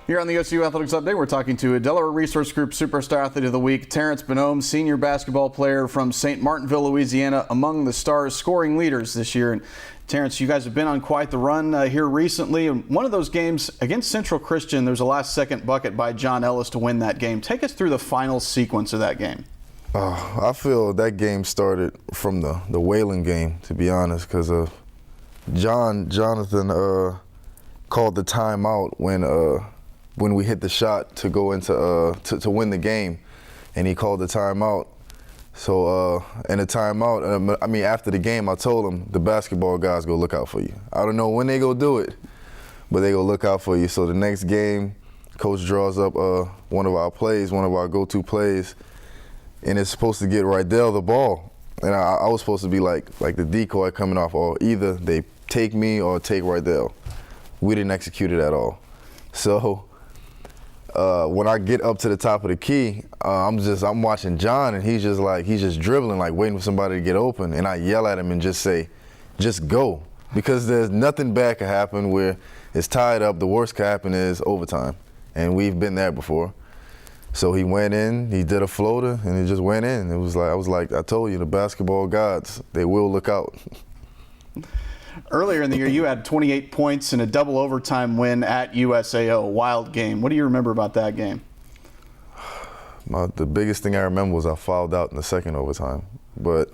Here on the OCU Athletics Update, we're talking to a Delaware Resource Group Superstar Athlete of the Week, Terence Bonhomme, senior basketball player from St. Martinville, Louisiana, among the Stars' scoring leaders this year. And Terence, you guys have been on quite the run here recently. And one of those games against Central Christian, there's a last-second bucket by John Ellis to win that game. Take us through the final sequence of that game. I feel that game started from the Whalen game, to be honest, because Jonathan called the timeout when we hit the shot to go into to win the game, and he called the timeout. So in the timeout, after the game, I told him the basketball guys go look out for you. I don't know when they go do it, but they go look out for you. So the next game, coach draws up one of our plays, one of our go-to plays, and it's supposed to get Rydell the ball, and I was supposed to be like the decoy coming off, or either they take me or take Rydell. We didn't execute it at all. So when I get up to the top of the key, I'm watching John, and he's just dribbling, like waiting for somebody to get open, and I yell at him and just say, just go, because there's nothing bad can happen where it's tied up. The worst can happen is overtime, and we've been there before. So he went in, he did a floater, and he just went in. I told you, the basketball gods, they will look out. Earlier in the year, you had 28 points in a double overtime win at USAO, wild game. What do you remember about that game? The biggest thing I remember was I fouled out in the second overtime. But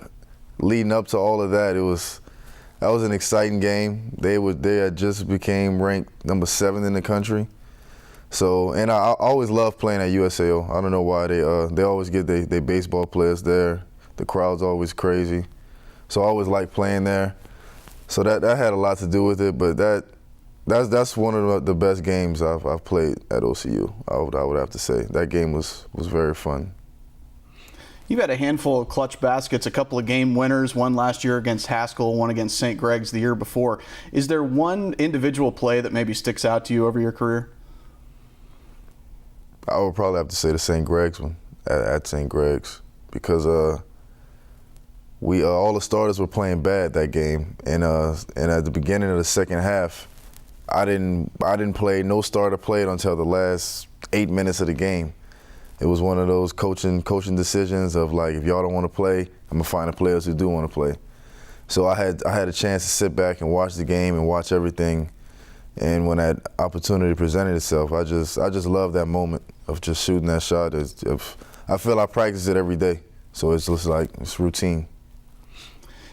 leading up to all of that, that was an exciting game. They had just became ranked number 7 in the country. So, and I always love playing at USAO. I don't know why they always get their baseball players there. The crowd's always crazy. So I always like playing there. So that had a lot to do with it, but that's one of the best games I've played at OCU. I would have to say that game was very fun. You've had a handful of clutch baskets, a couple of game winners, one last year against Haskell, one against St. Greg's the year before. Is there one individual play that maybe sticks out to you over your career? I would probably have to say the St. Greg's one at St. Greg's, because all the starters were playing bad that game, and at the beginning of the second half, I didn't play. No starter played until the last 8 minutes of the game. It was one of those coaching decisions of, like, if y'all don't want to play, I'm gonna find the players who do want to play. So I had a chance to sit back and watch the game and watch everything. And when that opportunity presented itself, I just love that moment of just shooting that shot. I feel I practice it every day, so it's just like it's routine.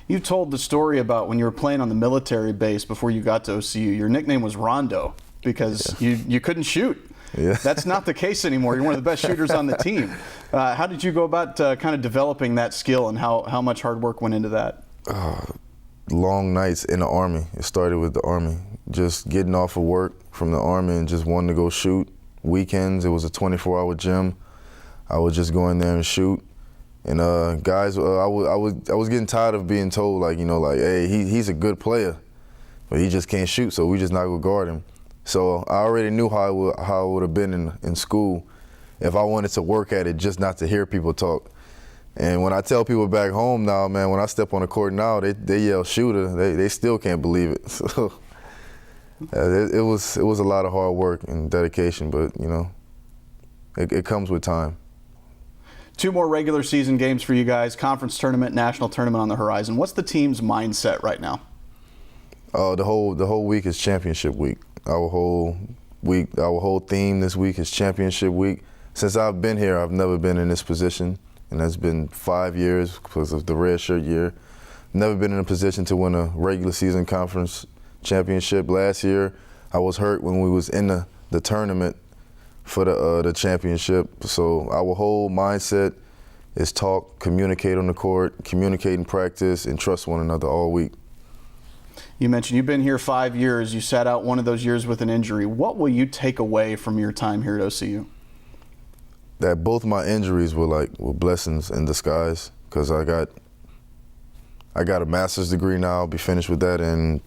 You told the story about when you were playing on the military base before you got to OCU. Your nickname was Rondo because you couldn't shoot. Yeah. That's not the case anymore. You're one of the best shooters on the team. How did you go about kind of developing that skill, and how much hard work went into that? Long nights in the Army. It started with the Army. Just getting off of work from the Army and just wanting to go shoot. Weekends, it was a 24-hour gym. I would just go in there and shoot. And guys, I was getting tired of being told, hey, he's a good player, but he just can't shoot, so we just not gonna guard him. So I already knew how it would have been in school if I wanted to work at it, just not to hear people talk. And when I tell people back home now, man, when I step on the court now, they yell shooter. They still can't believe it. So it was a lot of hard work and dedication, but it comes with time. 2 more regular season games for you guys, conference tournament, national tournament on the horizon. What's the team's mindset right now? The whole week is championship week. Our whole theme this week is championship week. Since I've been here, I've never been in this position, and that's been 5 years because of the red shirt year. Never been in a position to win a regular season conference championship. Last year, I was hurt when we was in the tournament for the championship. So our whole mindset is talk, communicate on the court, communicate in practice, and trust one another all week. You mentioned you've been here 5 years. You sat out one of those years with an injury. What will you take away from your time here at OCU? That both my injuries were blessings in disguise, because I got a master's degree now. I'll be finished with that, and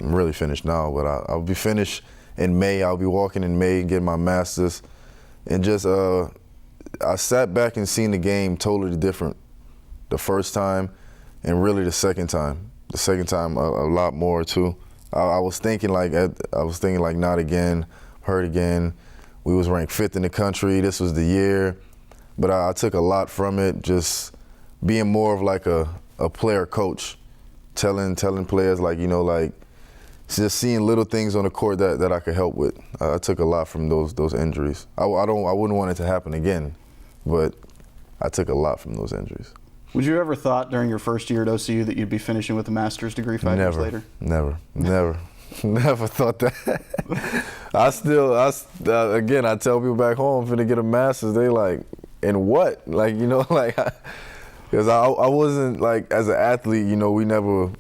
I'm really finished now, but I'll be finished in May. I'll be walking in May and getting my master's. And just I sat back and seen the game totally different the first time, and really the second time. The second time a lot more too. I was thinking like not again, hurt again. we was ranked 5th in the country. This was the year. But I took a lot from it, just being more of like a player coach, telling players like, you know, like just seeing little things on the court that I could help with. I took a lot from those injuries. I wouldn't want it to happen again, but I took a lot from those injuries. Would you ever thought during your first year at OCU that you'd be finishing with a master's degree 5 years later? Never. Never thought that. Again, I tell people back home, I'm finna get a master's. They like, in what? Like, you know, like, because I wasn't like, as an athlete, you know, we never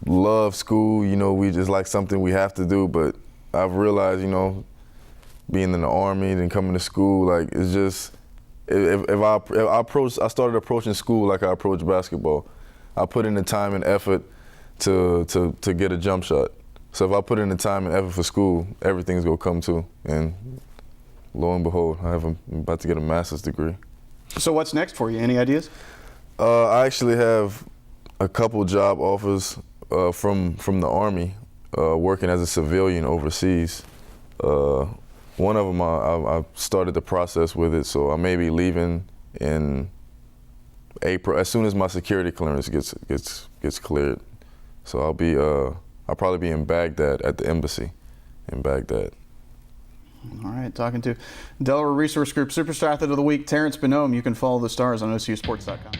loved school. You know, we just like something we have to do. But I've realized, you know, being in the Army and coming to school, like, it's just, if I started approaching school like I approach basketball. I put in the time and effort to get a jump shot. So if I put in the time and effort for school, everything's gonna come to. And lo and behold, I'm about to get a master's degree. So what's next for you? Any ideas? I actually have a couple job offers from the Army, working as a civilian overseas. One of them, I started the process with it, so I may be leaving in April as soon as my security clearance gets cleared. So I'll probably be in Baghdad at the embassy in Baghdad. All right, talking to Delaware Resource Group Superstar Athlete of the Week, Terence Bonhomme. You can follow the Stars on OCUsports.com.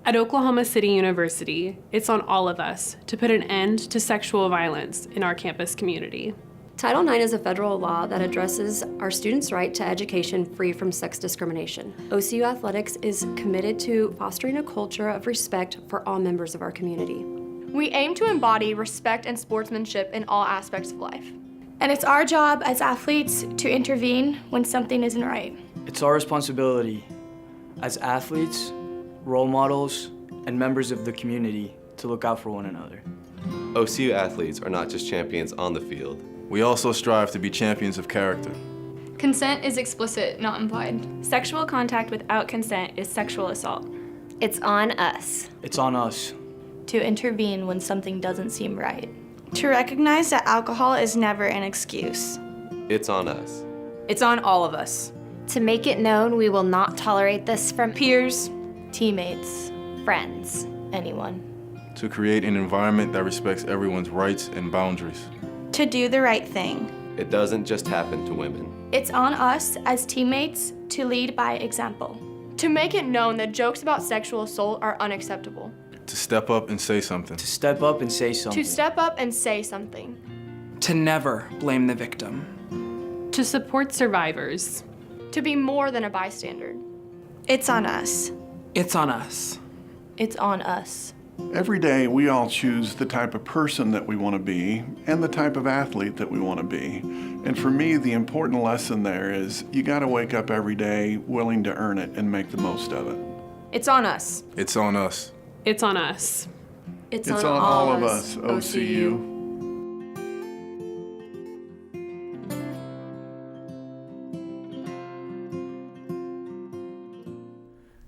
At Oklahoma City University, it's on all of us to put an end to sexual violence in our campus community. Title IX is a federal law that addresses our students' right to education free from sex discrimination. OCU Athletics is committed to fostering a culture of respect for all members of our community. We aim to embody respect and sportsmanship in all aspects of life. And it's our job as athletes to intervene when something isn't right. It's our responsibility as athletes, role models, and members of the community to look out for one another. OCU athletes are not just champions on the field. We also strive to be champions of character. Consent is explicit, not implied. Sexual contact without consent is sexual assault. It's on us. It's on us. To intervene when something doesn't seem right. To recognize that alcohol is never an excuse. It's on us. It's on all of us. To make it known we will not tolerate this from peers, teammates, friends, anyone. To create an environment that respects everyone's rights and boundaries. To do the right thing. It doesn't just happen to women. It's on us as teammates to lead by example. To make it known that jokes about sexual assault are unacceptable. To step up and say something. To step up and say something. To step up and say something. To never blame the victim. To support survivors. To be more than a bystander. It's on us. It's on us. It's on us. Every day we all choose the type of person that we want to be and the type of athlete that we want to be. And for me, the important lesson there is you got to wake up every day willing to earn it and make the most of it. It's on us. It's on us. It's on us. It's on all of us, OCU.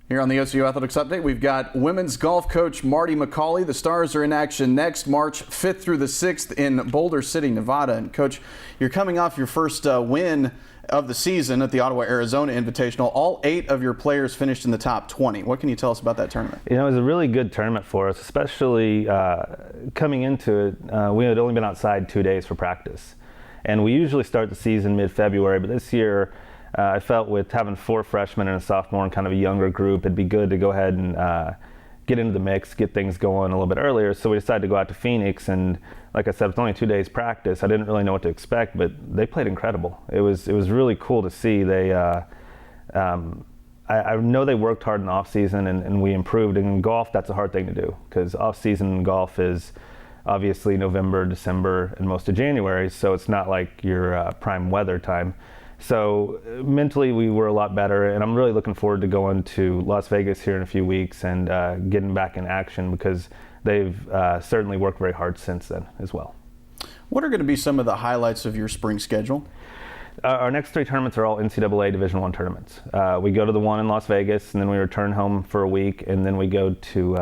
Here on the OCU Athletics Update, we've got women's golf coach Marty McCauley. The Stars are in action next March 5th through the 6th in Boulder City, Nevada. And Coach, you're coming off your first win of the season at the Ottawa, Arizona Invitational. All 8 of your players finished in the top 20. What can you tell us about that tournament? You know, it was a really good tournament for us, especially coming into it. We had only been outside 2 days for practice. And we usually start the season mid-February, but this year, I felt with having 4 freshmen and a sophomore and kind of a younger group, it'd be good to go ahead and get into the mix, get things going a little bit earlier. So we decided to go out to Phoenix, and like I said, it's only 2 days practice. I didn't really know what to expect, but they played incredible. It was really cool to see. They, I know they worked hard in the off season, and we improved. And in golf, that's a hard thing to do because off season golf is obviously November, December, and most of January. So it's not like your prime weather time. So mentally, we were a lot better, and I'm really looking forward to going to Las Vegas here in a few weeks and getting back in action, because they've certainly worked very hard since then as well. What are going to be some of the highlights of your spring schedule? Our next 3 tournaments are all NCAA Division I tournaments. We go to the one in Las Vegas, and then we return home for a week, and then we go to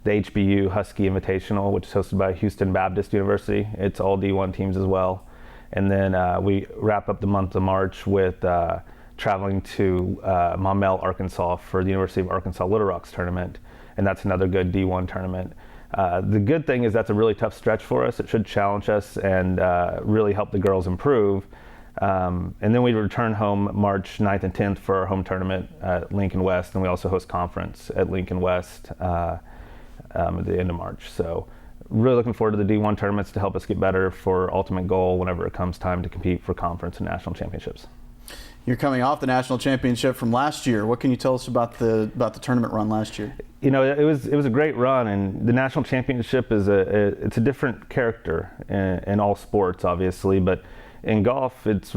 the HBU Husky Invitational, which is hosted by Houston Baptist University. It's all D1 teams as well. And then we wrap up the month of March with traveling to Maumelle, Arkansas for the University of Arkansas Little Rocks tournament, and that's another good D1 tournament. The good thing is that's a really tough stretch for us. It should challenge us and really help the girls improve. And then we return home March 9th and 10th for our home tournament at Lincoln West, and we also host conference at Lincoln West at the end of March. So really looking forward to the D1 tournaments to help us get better for ultimate goal whenever it comes time to compete for conference and national championships. You're coming off the national championship from last year. What can you tell us about the tournament run last year? You know, it was a great run, and the national championship is it's a different character in all sports, obviously, but in golf, it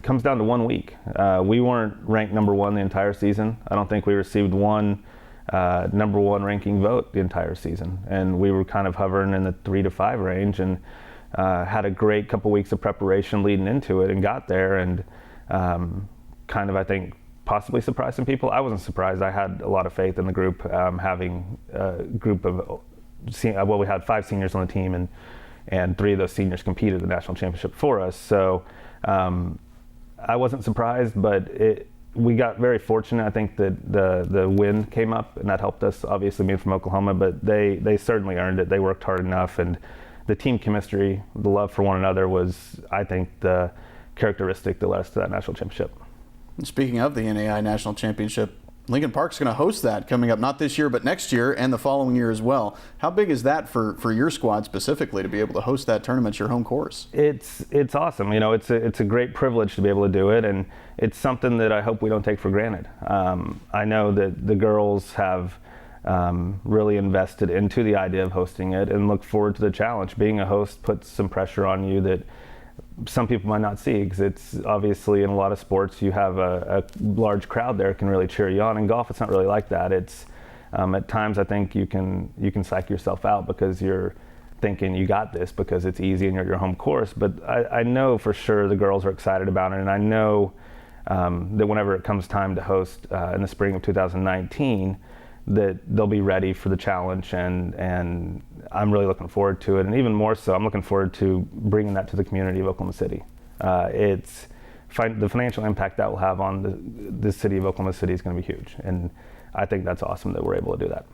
comes down to 1 week. We weren't ranked number 1 the entire season. I don't think we received one number 1 ranking vote the entire season, and we were kind of hovering in the 3 to 5 range, and had a great couple weeks of preparation leading into it, and got there, and kind of, I think, possibly surprised some people. I wasn't surprised. I had a lot of faith in the group, having a group of we had 5 seniors on the team, and 3 of those seniors competed at the national championship for us. So I wasn't surprised, but we got very fortunate. I think that the win came up, and that helped us, obviously being from Oklahoma, but they certainly earned it. They worked hard enough, and the team chemistry, the love for one another was, I think, the characteristic that led us to that national championship. And speaking of the NAI National Championship, Lincoln Park's going to host that coming up, not this year, but next year and the following year as well. How big is that for your squad specifically, to be able to host that tournament, your home course? It's awesome. You know, it's a great privilege to be able to do it, and it's something that I hope we don't take for granted. I know that the girls have really invested into the idea of hosting it and look forward to the challenge. Being a host puts some pressure on you that some people might not see, because it's obviously in a lot of sports you have a large crowd there can really cheer you on. In golf, it's not really like that. It's at times I think you can psych yourself out because you're thinking you got this because it's easy and you're at your home course. But I know for sure the girls are excited about it, and I know that whenever it comes time to host in the spring of 2019, that they'll be ready for the challenge, and I'm really looking forward to it. And even more so, I'm looking forward to bringing that to the community of Oklahoma City. The financial impact that will have on the city of Oklahoma City is going to be huge, and I think that's awesome that we're able to do that.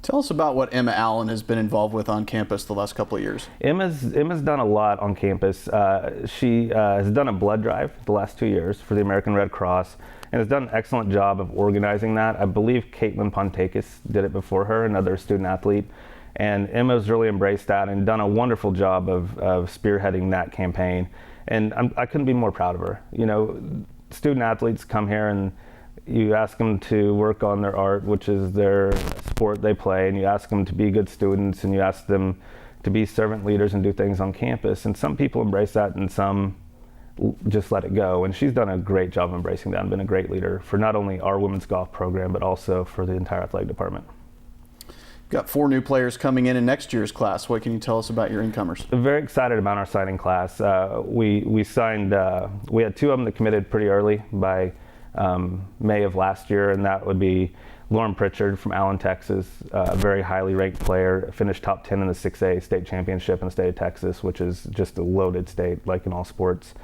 Tell us about what Emma Allen has been involved with on campus the last couple of years. Emma's done a lot on campus. She has done a blood drive the last 2 years for the American Red Cross, and has done an excellent job of organizing that. I believe Caitlin Pontakis did it before her, another student athlete. And Emma's really embraced that and done a wonderful job of spearheading that campaign. And I couldn't be more proud of her. You know, student athletes come here and you ask them to work on their art, which is their sport they play, and you ask them to be good students, and you ask them to be servant leaders and do things on campus. And some people embrace that, and some just let it go. And she's done a great job of embracing that and been a great leader for not only our women's golf program, but also for the entire athletic department. Got 4 new players coming in next year's class. What can you tell us about your incomers? I'm very excited about our signing class. We signed, we had 2 of them that committed pretty early by May of last year, and that would be Lauren Pritchard from Allen, Texas, a very highly ranked player, finished top 10 in the 6A state championship in the state of Texas, which is just a loaded state like in all sports.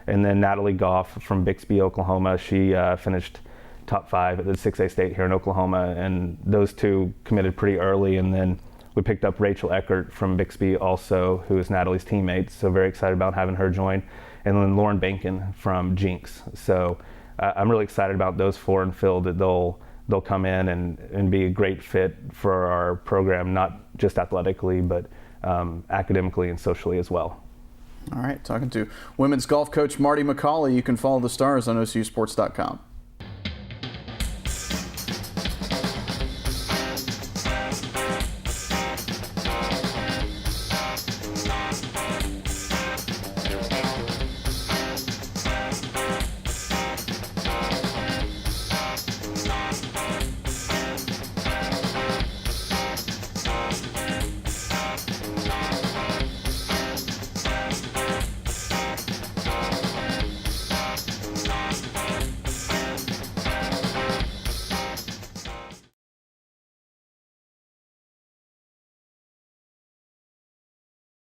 And then Natalie Goff from Bixby, Oklahoma. She finished top 5 at the 6A state here in Oklahoma, and those 2 committed pretty early. And then we picked up Rachel Eckert from Bixby also, who is Natalie's teammate, so very excited about having her join. And then Lauren Bankin from Jinx. So I'm really excited about those 4 and feel that they'll come in and be a great fit for our program, not just athletically, but academically and socially as well. All right, talking to women's golf coach Marty McCauley. You can follow the Stars on OCUsports.com.